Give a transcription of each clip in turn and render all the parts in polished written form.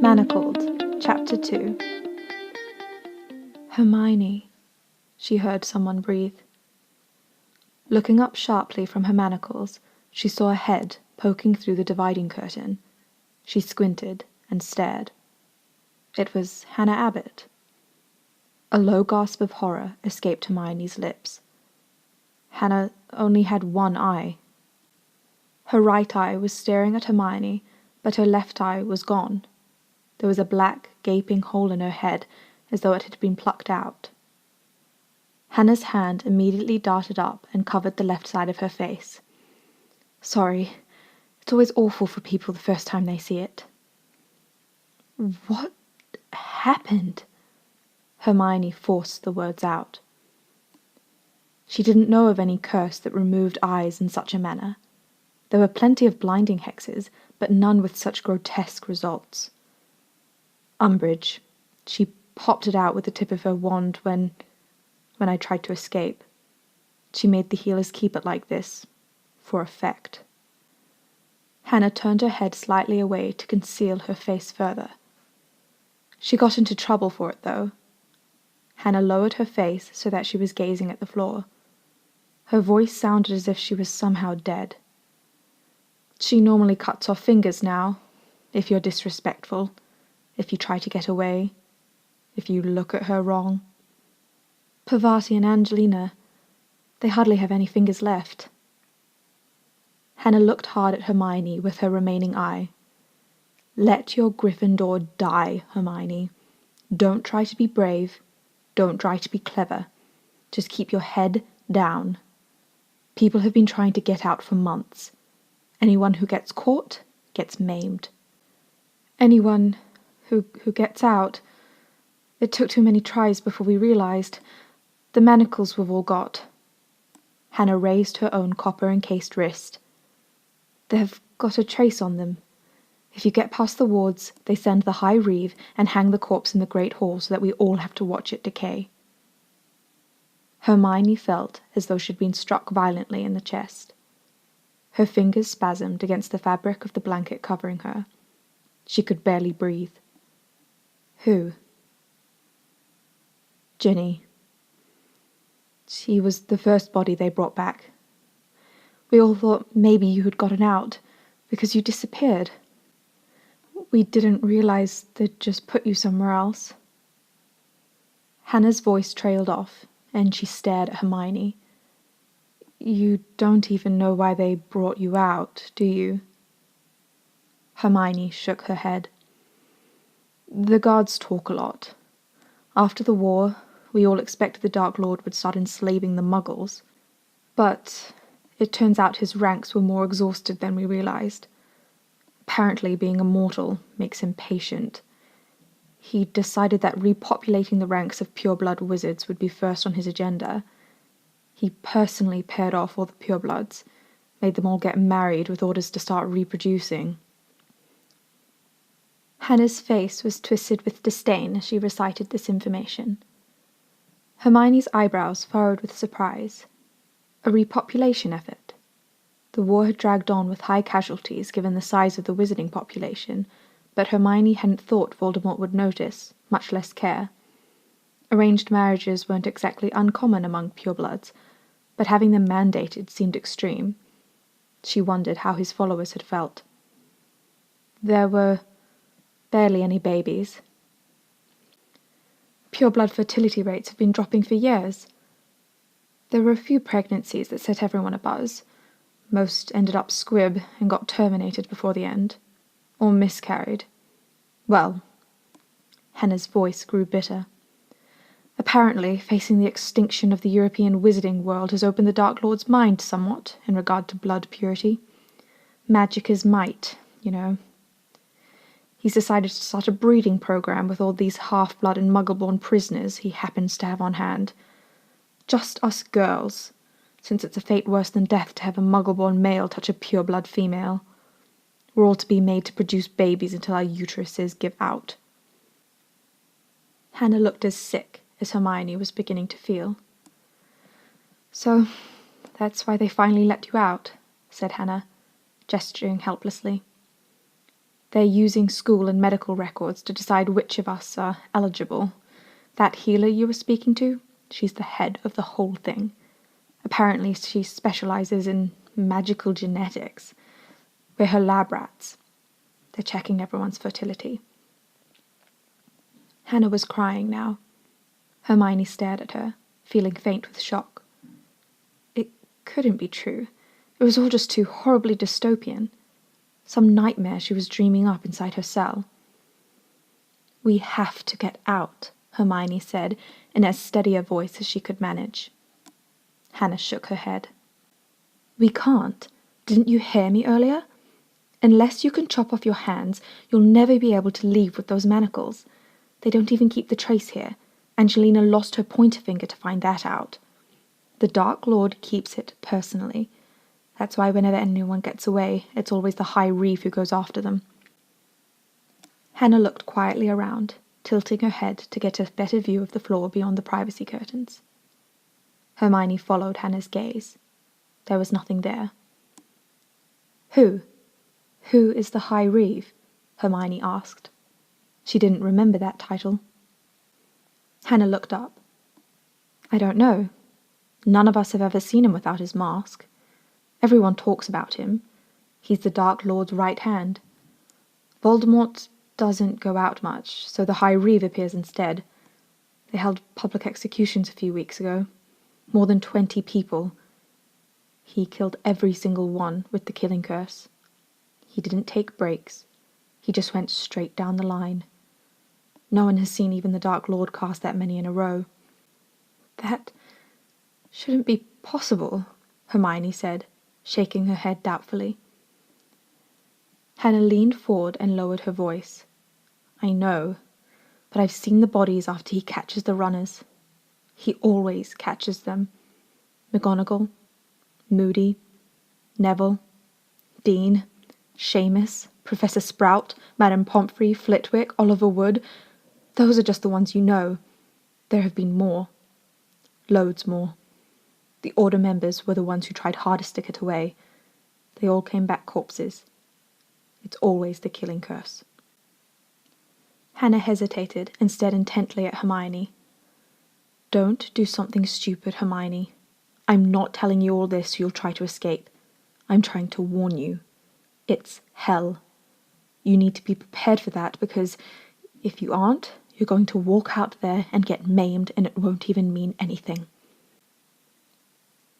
Manacled, Chapter 2. Hermione, she heard someone breathe. Looking up sharply from her manacles, she saw a head poking through the dividing curtain. She squinted and stared. It was Hannah Abbott. A low gasp of horror escaped Hermione's lips. Hannah only had one eye. Her right eye was staring at Hermione, but her left eye was gone. There was a black, gaping hole in her head, as though it had been plucked out. Hannah's hand immediately darted up and covered the left side of her face. Sorry, it's always awful for people the first time they see it. What happened? Hermione forced the words out. She didn't know of any curse that removed eyes in such a manner. There were plenty of blinding hexes, but none with such grotesque results. Umbridge. She popped it out with the tip of her wand when I tried to escape. She made the healers keep it like this, for effect. Hannah turned her head slightly away to conceal her face further. She got into trouble for it, though. Hannah lowered her face so that she was gazing at the floor. Her voice sounded as if she was somehow dead. She normally cuts off fingers now, if you're disrespectful, if you try to get away, if you look at her wrong. Parvati and Angelina, they hardly have any fingers left. Hannah looked hard at Hermione with her remaining eye. Let your Gryffindor die, Hermione. Don't try to be brave. Don't try to be clever. Just keep your head down. People have been trying to get out for months. Anyone who gets caught gets maimed. Anyone who gets out, it took too many tries before we realized. The manacles we've all got. Hannah raised her own copper-encased wrist. They've got a trace on them. If you get past the wards, they send the High Reeve and hang the corpse in the Great Hall so that we all have to watch it decay. Hermione felt as though she'd been struck violently in the chest. Her fingers spasmed against the fabric of the blanket covering her. She could barely breathe. Who? Ginny. She was the first body they brought back. We all thought maybe you had gotten out, because you disappeared. We didn't realize they'd just put you somewhere else. Hannah's voice trailed off, and she stared at Hermione. You don't even know why they brought you out, do you? Hermione shook her head. The guards talk a lot. After the war, we all expected the Dark Lord would start enslaving the Muggles. But it turns out his ranks were more exhausted than we realized. Apparently being immortal makes him patient. He decided that repopulating the ranks of pureblood wizards would be first on his agenda. He personally paired off all the purebloods, made them all get married with orders to start reproducing. Hannah's face was twisted with disdain as she recited this information. Hermione's eyebrows furrowed with surprise. A repopulation effort. The war had dragged on with high casualties given the size of the wizarding population, but Hermione hadn't thought Voldemort would notice, much less care. Arranged marriages weren't exactly uncommon among purebloods, but having them mandated seemed extreme. She wondered how his followers had felt. There were barely any babies. Pureblood fertility rates have been dropping for years. There were a few pregnancies that set everyone abuzz. Most ended up squib and got terminated before the end. Or miscarried. Well, Hannah's voice grew bitter. Apparently, facing the extinction of the European wizarding world has opened the Dark Lord's mind somewhat in regard to blood purity. Magic is might, you know. He's decided to start a breeding program with all these half-blood and muggle-born prisoners he happens to have on hand. Just us girls, since it's a fate worse than death to have a muggle-born male touch a pure-blood female. We're all to be made to produce babies until our uteruses give out. Hannah looked as sick as Hermione was beginning to feel. So, that's why they finally let you out, said Hannah, gesturing helplessly. They're using school and medical records to decide which of us are eligible. That healer you were speaking to, she's the head of the whole thing. Apparently she specializes in magical genetics. We're her lab rats. They're checking everyone's fertility. Hannah was crying now. Hermione stared at her, feeling faint with shock. It couldn't be true. It was all just too horribly dystopian. Some nightmare she was dreaming up inside her cell. "We have to get out," Hermione said, in as steady a voice as she could manage. Hannah shook her head. "We can't. Didn't you hear me earlier? Unless you can chop off your hands, you'll never be able to leave with those manacles. They don't even keep the trace here. Angelina lost her pointer finger to find that out. The Dark Lord keeps it personally. That's why whenever anyone gets away, it's always the High Reeve who goes after them." Hannah looked quietly around, tilting her head to get a better view of the floor beyond the privacy curtains. Hermione followed Hannah's gaze. There was nothing there. Who is the High Reeve?" Hermione asked. She didn't remember that title. Hannah looked up. "I don't know. None of us have ever seen him without his mask. Everyone talks about him. He's the Dark Lord's right hand. Voldemort doesn't go out much, so the High Reeve appears instead. They held public executions a few weeks ago. More than 20 people. He killed every single one with the killing curse. He didn't take breaks. He just went straight down the line. No one has seen even the Dark Lord cast that many in a row." "That shouldn't be possible," Hermione said, shaking her head doubtfully. Hannah leaned forward and lowered her voice. "I know, but I've seen the bodies after he catches the runners. He always catches them. McGonagall, Moody, Neville, Dean, Seamus, Professor Sprout, Madame Pomfrey, Flitwick, Oliver Wood. Those are just the ones you know. There have been more. Loads more. The Order members were the ones who tried hardest to get away. They all came back corpses. It's always the killing curse." Hannah hesitated and stared intently at Hermione. "Don't do something stupid, Hermione. I'm not telling you all this so you'll try to escape. I'm trying to warn you. It's hell. You need to be prepared for that because if you aren't, you're going to walk out there and get maimed and it won't even mean anything."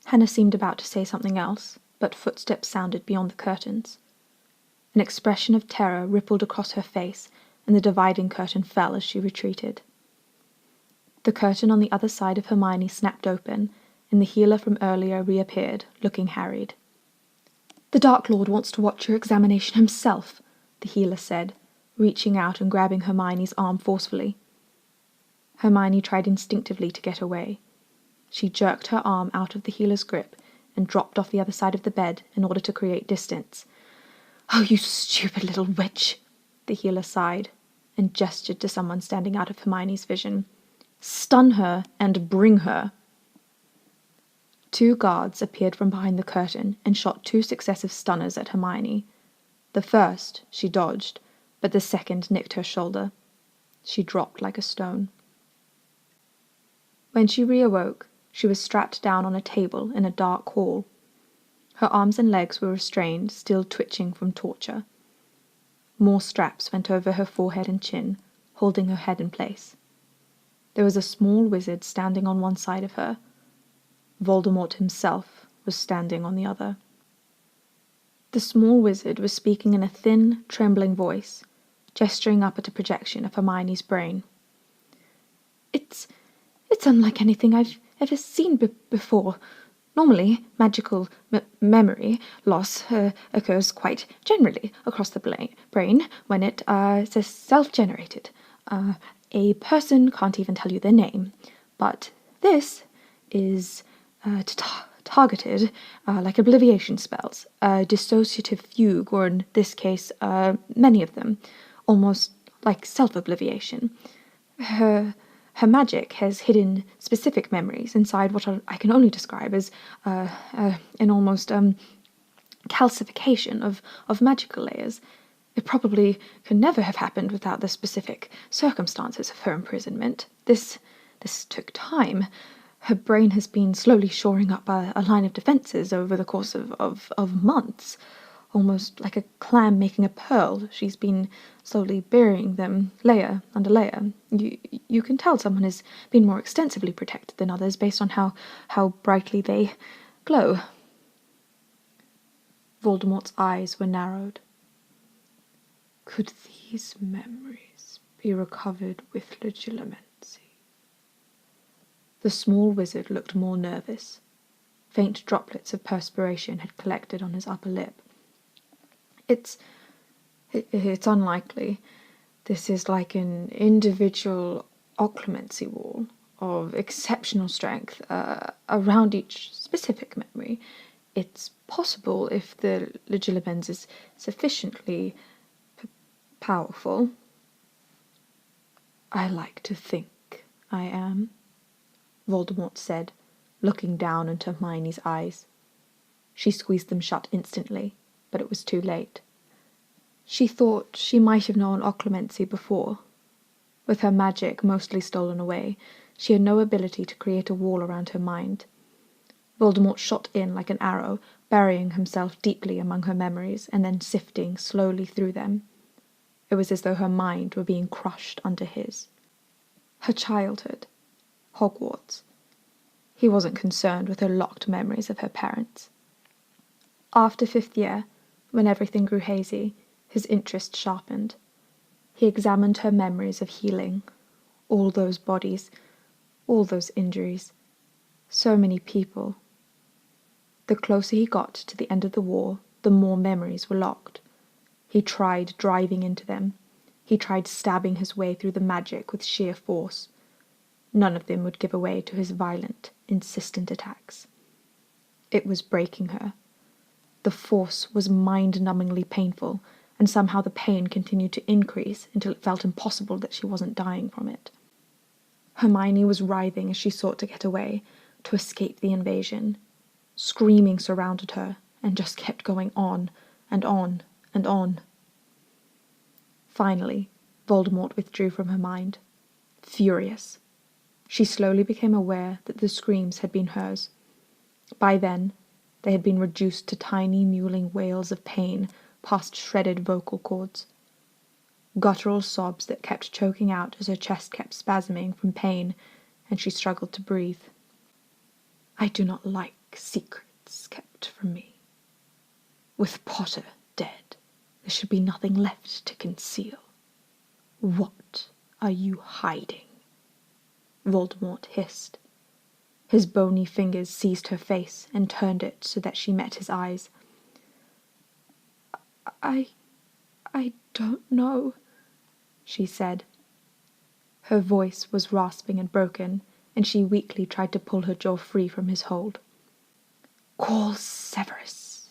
Hannah seemed about to say something else, but footsteps sounded beyond the curtains. An expression of terror rippled across her face, and the dividing curtain fell as she retreated. The curtain on the other side of Hermione snapped open, and the healer from earlier reappeared, looking harried. "The Dark Lord wants to watch your examination himself," the healer said, reaching out and grabbing Hermione's arm forcefully. Hermione tried instinctively to get away. She jerked her arm out of the healer's grip and dropped off the other side of the bed in order to create distance. "Oh, you stupid little witch!" the healer sighed and gestured to someone standing out of Hermione's vision. "Stun her and bring her." 2 guards appeared from behind the curtain and shot 2 successive stunners at Hermione. The first she dodged, but the second nicked her shoulder. She dropped like a stone. When she reawoke, she was strapped down on a table in a dark hall. Her arms and legs were restrained, still twitching from torture. More straps went over her forehead and chin, holding her head in place. There was a small wizard standing on one side of her. Voldemort himself was standing on the other. The small wizard was speaking in a thin, trembling voice, gesturing up at a projection of Hermione's brain. It's unlike anything I've ever seen before. Normally, magical memory loss occurs quite generally across the brain when it is self-generated. A person can't even tell you their name, but this is targeted, like obliviation spells, a dissociative fugue, or in this case, many of them, almost like self-obliviation. Her magic has hidden specific memories inside what I can only describe as an almost calcification of magical layers. It probably could never have happened without the specific circumstances of her imprisonment. This took time. Her brain has been slowly shoring up a line of defenses over the course of months. Almost like a clam making a pearl, she's been slowly burying them layer under layer. You can tell someone has been more extensively protected than others based on how brightly they glow. Voldemort's eyes were narrowed. Could these memories be recovered with legitimacy? The small wizard looked more nervous. Faint droplets of perspiration had collected on his upper lip. It's unlikely. This is like an individual occlumency wall of exceptional strength around each specific memory. It's possible if the legilimens is sufficiently powerful. I like to think I am, Voldemort said, looking down into Hermione's eyes. She squeezed them shut instantly, but it was too late. She thought she might have known occlumency before. With her magic mostly stolen away, she had no ability to create a wall around her mind. Voldemort shot in like an arrow, burying himself deeply among her memories and then sifting slowly through them. It was as though her mind were being crushed under his. Her childhood, Hogwarts. He wasn't concerned with her locked memories of her parents. After 5th year, when everything grew hazy, his interest sharpened. He examined her memories of healing, all those bodies, all those injuries, so many people. The closer he got to the end of the war, the more memories were locked. He tried driving into them. He tried stabbing his way through the magic with sheer force. None of them would give way to his violent, insistent attacks. It was breaking her. The force was mind-numbingly painful, and somehow the pain continued to increase until it felt impossible that she wasn't dying from it. Hermione was writhing as she sought to get away, to escape the invasion. Screaming surrounded her, and just kept going on, and on, and on. Finally, Voldemort withdrew from her mind. Furious. She slowly became aware that the screams had been hers. By then, they had been reduced to tiny mewling wails of pain past shredded vocal cords. Guttural sobs that kept choking out as her chest kept spasming from pain, and she struggled to breathe. I do not like secrets kept from me. With Potter dead, there should be nothing left to conceal. What are you hiding? Voldemort hissed. His bony fingers seized her face and turned it so that she met his eyes. I don't know, she said. Her voice was rasping and broken, and she weakly tried to pull her jaw free from his hold. Call Severus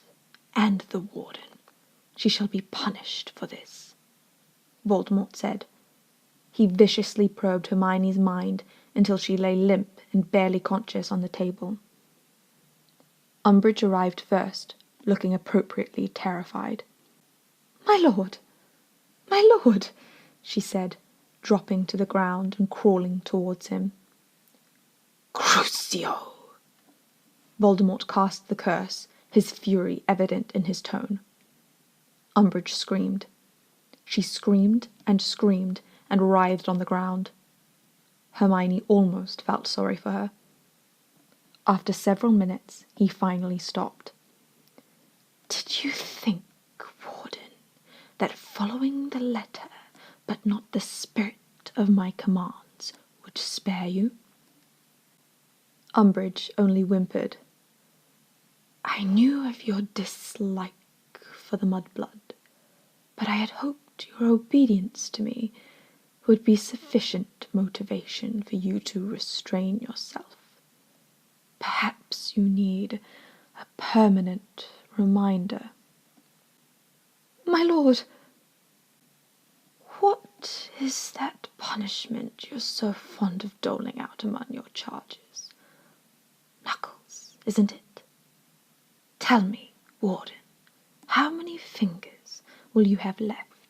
and the Warden. She shall be punished for this, Voldemort said. He viciously probed Hermione's mind until she lay limp and barely conscious on the table. Umbridge arrived first, looking appropriately terrified. My lord, she said, dropping to the ground and crawling towards him. Crucio! Voldemort cast the curse, his fury evident in his tone. Umbridge screamed. She screamed and writhed on the ground. Hermione almost felt sorry for her. After several minutes, he finally stopped. Did you think, Warden, that following the letter, but not the spirit of my commands, would spare you? Umbridge only whimpered. I knew of your dislike for the mudblood, but I had hoped your obedience to me would be sufficient motivation for you to restrain yourself. Perhaps you need a permanent reminder. My lord, what is that punishment you're so fond of doling out among your charges? Knuckles, isn't it? Tell me, Warden, how many fingers will you have left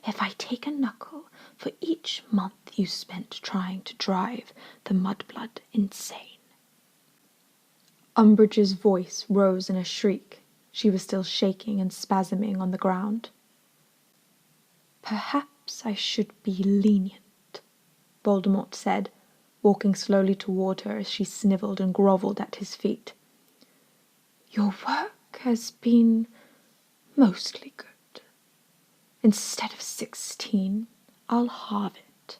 if I take a knuckle for each month you spent trying to drive the mudblood insane. Umbridge's voice rose in a shriek. She was still shaking and spasming on the ground. Perhaps I should be lenient, Voldemort said, walking slowly toward her as she snivelled and grovelled at his feet. Your work has been mostly good. Instead of 16, I'll halve it.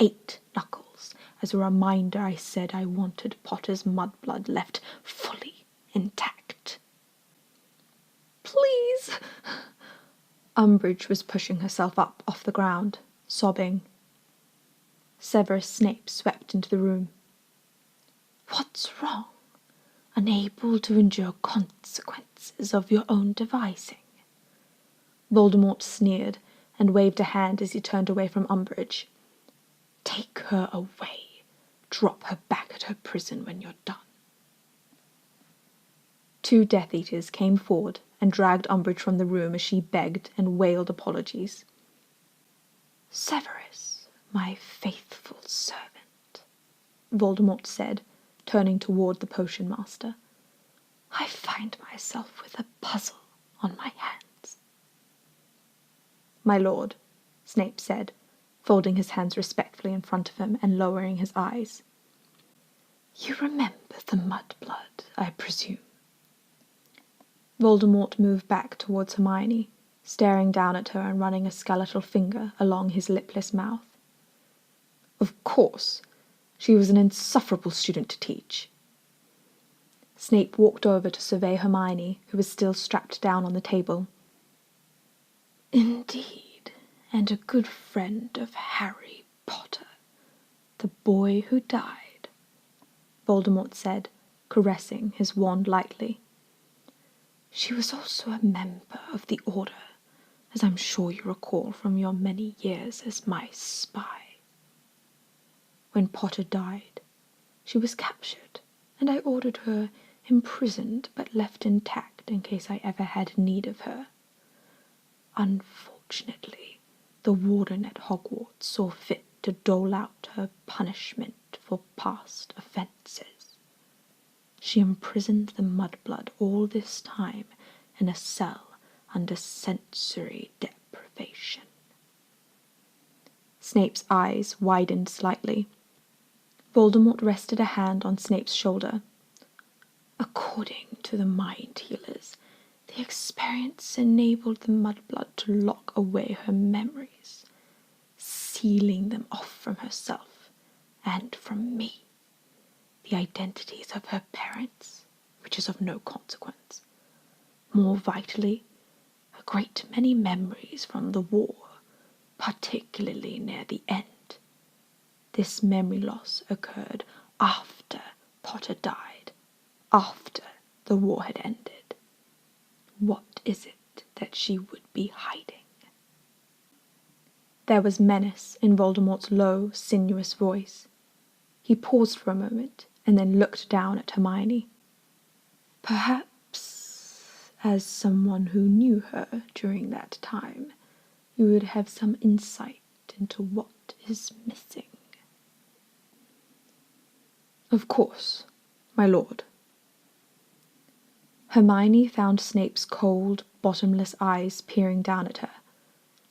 8 knuckles, as a reminder I said I wanted Potter's mudblood left fully intact. Please! Umbridge was pushing herself up off the ground, sobbing. Severus Snape swept into the room. What's wrong? Unable to endure consequences of your own devising? Voldemort sneered and waved a hand as he turned away from Umbridge. Take her away. Drop her back at her prison when you're done. 2 Death Eaters came forward and dragged Umbridge from the room as she begged and wailed apologies. Severus, my faithful servant, Voldemort said, turning toward the potion master. I find myself with a puzzle on my hands. My lord, Snape said, folding his hands respectfully in front of him and lowering his eyes. You remember the mudblood, I presume? Voldemort moved back towards Hermione, staring down at her and running a skeletal finger along his lipless mouth. Of course, she was an insufferable student to teach. Snape walked over to survey Hermione, who was still strapped down on the table. Indeed, and a good friend of Harry Potter, the boy who died, Voldemort said, caressing his wand lightly. She was also a member of the Order, as I'm sure you recall from your many years as my spy. When Potter died, she was captured, and I ordered her imprisoned but left intact in case I ever had need of her. Unfortunately, the warden at Hogwarts saw fit to dole out her punishment for past offences. She imprisoned the mudblood all this time in a cell under sensory deprivation. Snape's eyes widened slightly. Voldemort rested a hand on Snape's shoulder. According to the mind healers, the experience enabled the mudblood to lock away her memories, sealing them off from herself and from me. The identities of her parents, which is of no consequence. More vitally, a great many memories from the war, particularly near the end. This memory loss occurred after Potter died, after the war had ended. What is it that she would be hiding? There was menace in Voldemort's low, sinuous voice. He paused for a moment and then looked down at Hermione. Perhaps, as someone who knew her during that time, you would have some insight into what is missing. Of course, my lord. Hermione found Snape's cold, bottomless eyes peering down at her.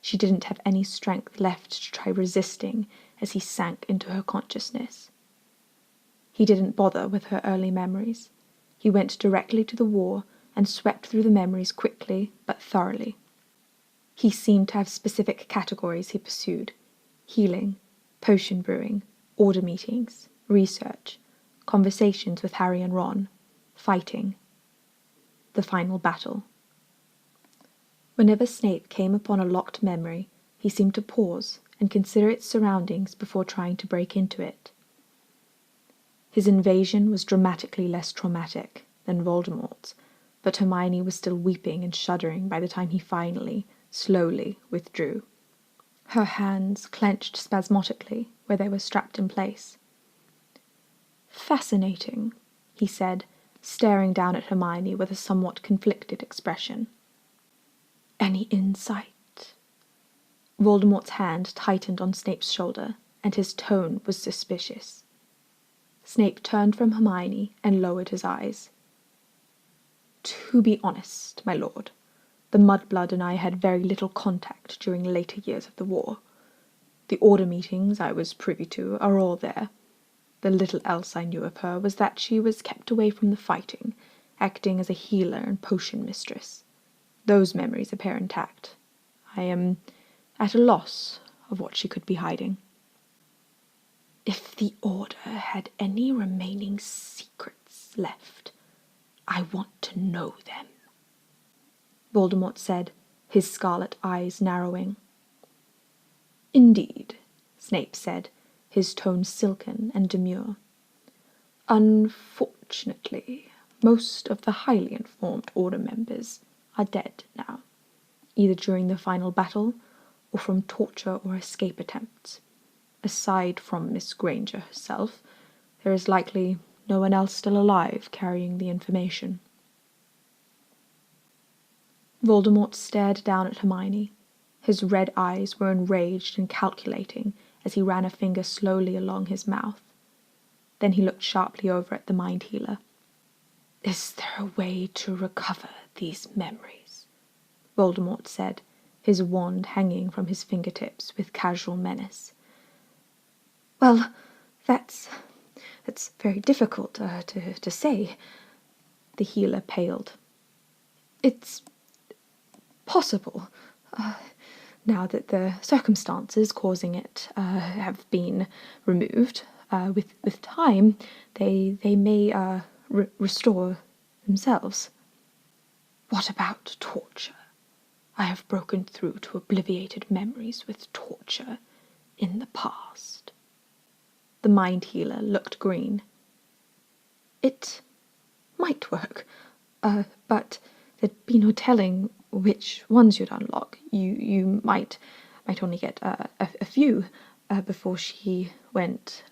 She didn't have any strength left to try resisting as he sank into her consciousness. He didn't bother with her early memories. He went directly to the war and swept through the memories quickly but thoroughly. He seemed to have specific categories he pursued: healing, potion brewing, order meetings, research, conversations with Harry and Ron, fighting, the final battle. Whenever Snape came upon a locked memory, he seemed to pause and consider its surroundings before trying to break into it. His invasion was dramatically less traumatic than Voldemort's, but Hermione was still weeping and shuddering by the time he finally, slowly withdrew. Her hands clenched spasmodically where they were strapped in place. Fascinating, he said, staring down at Hermione with a somewhat conflicted expression. Any insight? Voldemort's hand tightened on Snape's shoulder, and his tone was suspicious. Snape turned from Hermione and lowered his eyes. To be honest, my lord, the mudblood and I had very little contact during later years of the war. The order meetings I was privy to are all there. The little else I knew of her was that she was kept away from the fighting, acting as a healer and potion mistress. Those memories appear intact. I am at a loss of what she could be hiding. If the Order had any remaining secrets left, I want to know them, Voldemort said, his scarlet eyes narrowing. Indeed, Snape said, his tone silken and demure. Unfortunately, most of the highly informed Order members are dead now, either during the final battle or from torture or escape attempts. Aside from Miss Granger herself, there is likely no one else still alive carrying the information. Voldemort stared down at Hermione. His red eyes were enraged and calculating as he ran a finger slowly along his mouth. Then he looked sharply over at the mind healer. Is there a way to recover these memories? Voldemort said, his wand hanging from his fingertips with casual menace. Well, that's very difficult to say. The healer paled. It's possible. Now that the circumstances causing it have been removed, with time, they may restore themselves. What about torture? I have broken through to obliviated memories with torture in the past. The mind healer looked green. It might work, but there'd be no telling which ones you'd unlock. You might only get a few before she went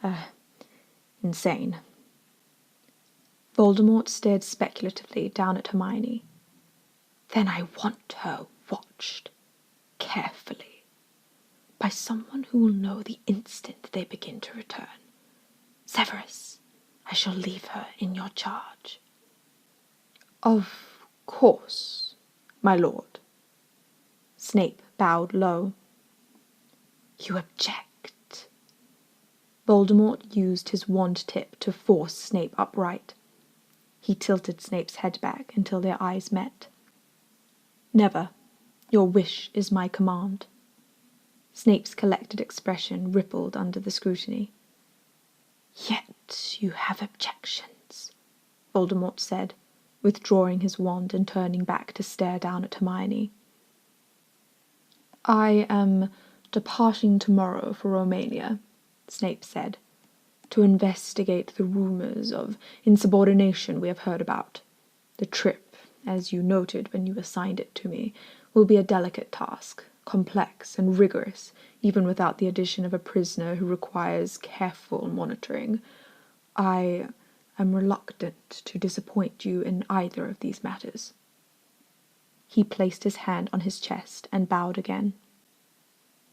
insane. Voldemort stared speculatively down at Hermione. Then I want her watched carefully by someone who will know the instant they begin to return. Severus, I shall leave her in your charge. Of course, my lord. Snape bowed low. You object. Voldemort used his wand tip to force Snape upright. He tilted Snape's head back until their eyes met. Never. Your wish is my command. Snape's collected expression rippled under the scrutiny. Yet you have objections, Voldemort said, withdrawing his wand and turning back to stare down at Hermione. I am departing tomorrow for Romania, Snape said, to investigate the rumors of insubordination we have heard about. The trip, as you noted when you assigned it to me, will be a delicate task, complex and rigorous, even without the addition of a prisoner who requires careful monitoring. I am reluctant to disappoint you in either of these matters. He placed his hand on his chest and bowed again.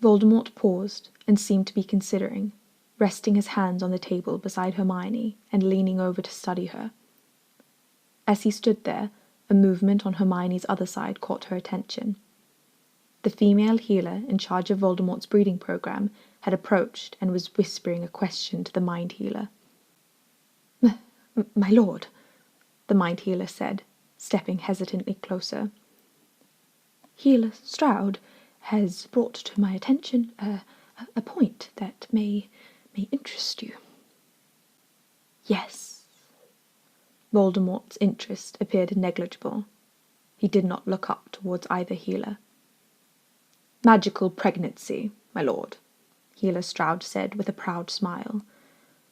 Voldemort paused and seemed to be considering, resting his hands on the table beside Hermione and leaning over to study her. As he stood there, a movement on Hermione's other side caught her attention. The female healer in charge of Voldemort's breeding program had approached and was whispering a question to the mind healer. My lord, the mind healer said, stepping hesitantly closer. Healer Stroud has brought to my attention a point that may interest you. Yes. Voldemort's interest appeared negligible. He did not look up towards either healer. Magical pregnancy, my lord, Healer Stroud said with a proud smile.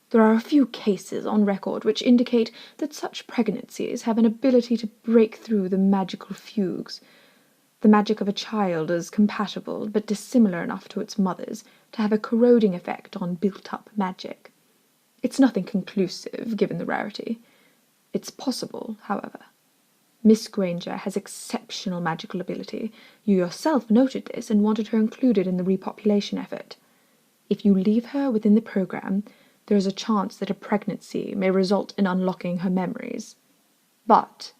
There are a few cases on record which indicate that such pregnancies have an ability to break through the magical fugues. The magic of a child is compatible but dissimilar enough to its mother's to have a corroding effect on built-up magic. It's nothing conclusive, given the rarity. It's possible, however. Miss Granger has exceptional magical ability. You yourself noted this and wanted her included in the repopulation effort. If you leave her within the program, there is a chance that a pregnancy may result in unlocking her memories. But—"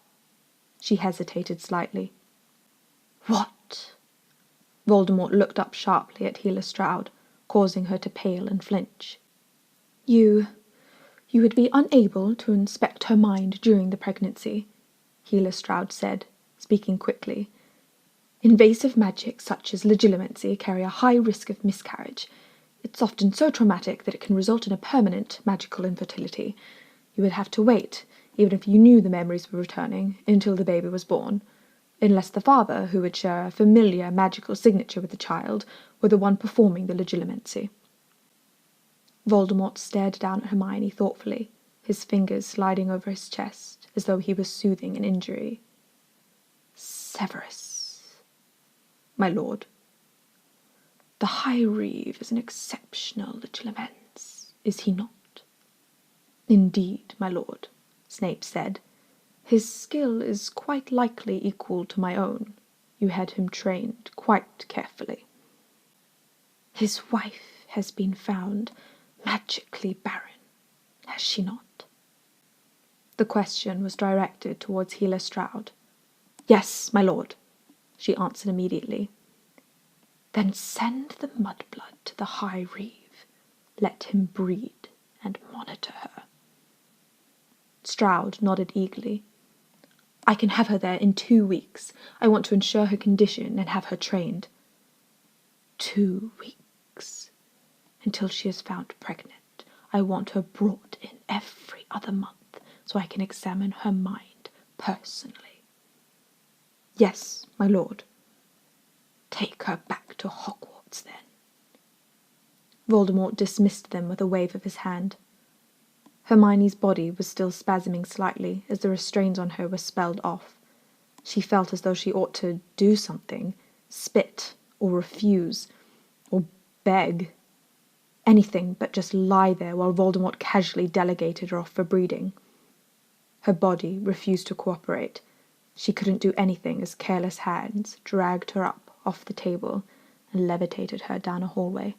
she hesitated slightly. "What?" Voldemort looked up sharply at Healer Stroud, causing her to pale and flinch. You would be unable to inspect her mind during the pregnancy," Healer Stroud said, speaking quickly. "Invasive magic such as legilimency carry a high risk of miscarriage. It's often so traumatic that it can result in a permanent magical infertility. You would have to wait, even if you knew the memories were returning, until the baby was born. Unless the father, who would share a familiar magical signature with the child, were the one performing the legilimency." Voldemort stared down at Hermione thoughtfully, his fingers sliding over his chest, as though he was soothing an injury. "Severus, my lord. The High Reeve is an exceptional legilimens, is he not?" "Indeed, my lord," Snape said. "His skill is quite likely equal to my own. You had him trained quite carefully." "His wife has been found magically barren, has she not?" The question was directed towards Healer Stroud. "Yes, my lord," she answered immediately. "Then send the mudblood to the High Reeve. Let him breed and monitor her." Stroud nodded eagerly. "I can have her there in 2 weeks. I want to ensure her condition and have her trained." 2 weeks? Until she is found pregnant. I want her brought in every other month so I can examine her mind personally." "Yes, my lord." "Take her back to Hogwarts, then." Voldemort dismissed them with a wave of his hand. Hermione's body was still spasming slightly as the restraints on her were spelled off. She felt as though she ought to do something, spit, or refuse, or beg. Anything but just lie there while Voldemort casually delegated her off for breeding. Her body refused to cooperate. She couldn't do anything as careless hands dragged her up off the table and levitated her down a hallway.